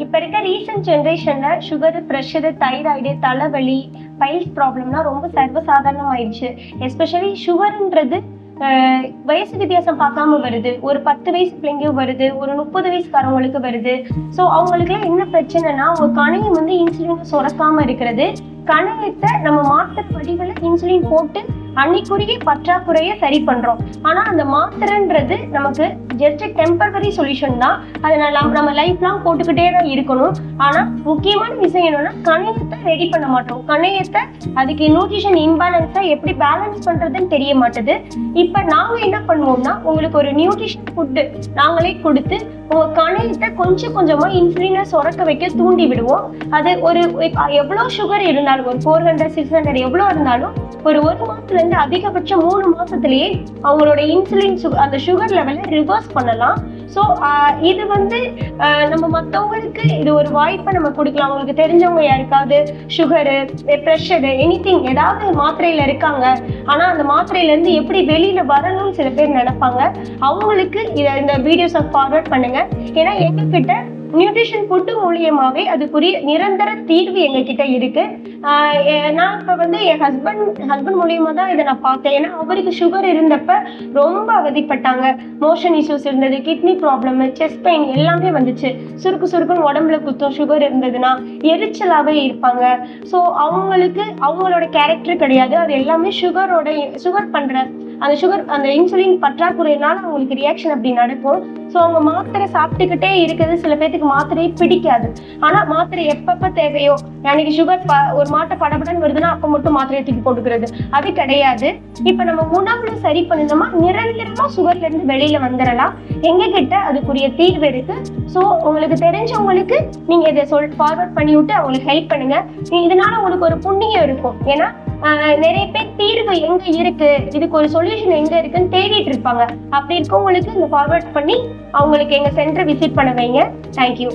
இப்ப இருக்க ரீசன்ட் ஜென்ரேஷன்ல சுகர், பிரஷர், தைராய்டு, தலைவலி, பைல்ஸ் ப்ராப்ளம்லாம் ரொம்ப சர்வசாதாரணம் ஆயிடுச்சு. எஸ்பெஷலி சுகர்ன்றது வயசு வித்தியாசம் பார்க்காம வருது. ஒரு 10 வயசு பிள்ளைங்க வருது, ஒரு 30 வயசுக்காரவங்களுக்கு வருது. ஸோ அவங்களுக்குலாம் என்ன பிரச்சனைனா, அவங்க கணையம் வந்து இன்சுலின் சுரக்காம இருக்கிறது. கணையத்தை நம்ம மாத்திரை வடிவில் இன்சுலின் போட்டு அன்னைக்குரிய பற்றாக்குறைய சரி பண்றோம். ஆனா அந்த மாத்திரைன்றது நமக்கு ஜஸ்ட் டெம்பரரி சொல்யூஷன் தான். அதனால நம்ம லைஃப் லாங் போட்டுக்கிட்டே தான் இருக்கணும். ஆனா முக்கியமான விஷயம் என்னன்னா, கணையத்தை ரெடி பண்ண மாட்டோம். கணையத்தை அதுக்கு நியூட்ரிஷன் இம்பேலன்ஸா எப்படி பேலன்ஸ் பண்றதுன்னு தெரிய மாட்டுது. இப்ப நாங்க என்ன பண்ணுவோம்னா, உங்களுக்கு ஒரு நியூட்ரிஷன் ஃபுட்டு நாங்களே கொடுத்து உங்க கணையத்தை கொஞ்சம் கொஞ்சமா இன்சுலினை சுரக்க வைக்க தூண்டி விடுவோம். அது ஒரு எவ்வளவு சுகர் இருந்தாலும், ஒரு 400 600 எவ்வளவு இருந்தாலும் ஒரு மாசத்துல இருந்து அதிகபட்சம் 3 மாசத்திலேயே அவங்களோட இன்சுலின் அந்த சுகர் லெவலை ரிவர்ஸ் பண்ணலாம். ஸோ இது வந்து நம்ம மற்றவங்களுக்கு இது ஒரு வாய்ப்பை நம்ம கொடுக்கலாம். அவங்களுக்கு தெரிஞ்சவங்க யாருக்காவது சுகரு, ப்ரெஷரு, எனிதிங் ஏதாவது மாத்திரையில இருக்காங்க, ஆனா அந்த மாத்திரையில இருந்து எப்படி வெளியில வரணும்னு சில பேர் நினைப்பாங்க. அவங்களுக்கு இந்த வீடியோஸை ஃபார்வர்ட் பண்ணுங்க. ஏன்னா எங்ககிட்ட நியூட்ரிஷன் ஃபுட்டு மூலியமாவே அதுக்குரிய நிரந்தர தீர்வு எங்ககிட்ட இருக்கு. நான் இப்ப வந்து என் ஹஸ்பண்ட் மூலியமா தான் இதை நான் பார்த்தேன். ஏன்னா அவருக்கு சுகர் இருந்தப்ப ரொம்ப அவதிப்பட்டாங்க. மோஷன் இஷ்யூஸ் இருந்தது, கிட்னி ப்ராப்ளம், செஸ்ட் பெயின் எல்லாமே வந்துச்சு. சுருக்குன்னு உடம்புல குத்தும். சுகர் இருந்ததுன்னா எரிச்சலாவே இருப்பாங்க. ஸோ அவங்களுக்கு அவங்களோட கேரக்டர் கிடையாது. அது எல்லாமே சுகர் பண்ற அந்த இன்சுலின் பற்றாக்குறையினால அவங்களுக்கு ரியாக்ஷன் அப்படி நடக்கும். ஸோ அவங்க மாத்திரை சாப்பிட்டுக்கிட்டே இருக்கிறது சில பேருக்கு மாத்திரையே பிடிக்காது. ஆனா மாத்திரை எப்பப்ப தேவையோ, அன்னைக்கு சுகர் ஒரு மாட்டை படபடன்னு வருதுன்னா அப்ப மட்டும் மாத்திரையை தூக்கி போட்டுக்கிறது அது கிடையாது. இப்ப நம்ம உணவுல சரி பண்ணணுமா, நிரந்தரமா சுகர்ல இருந்து வெளியில வந்துடலாம். எங்க கிட்ட அதுக்குரிய தீர்வு இருக்கு. ஸோ உங்களுக்கு தெரிஞ்சவங்களுக்கு நீங்க இதை ஃபார்வர்ட் பண்ணி விட்டு அவங்களுக்கு ஹெல்ப் பண்ணுங்க. இதனால உங்களுக்கு ஒரு புண்ணியம் இருக்கும். ஏன்னா நிறைய பேர் தீர்வு எங்க இருக்கு, இதுக்கு ஒரு சொல்யூஷன் எங்க இருக்குன்னு தேடிட்டு இருப்பாங்க. அப்படி இருக்கவங்களுக்கு இந்த ஃபார்வர்ட் பண்ணி அவங்களுக்கு எங்க சென்டரை விசிட் பண்ண வைங்க. தேங்க்யூ.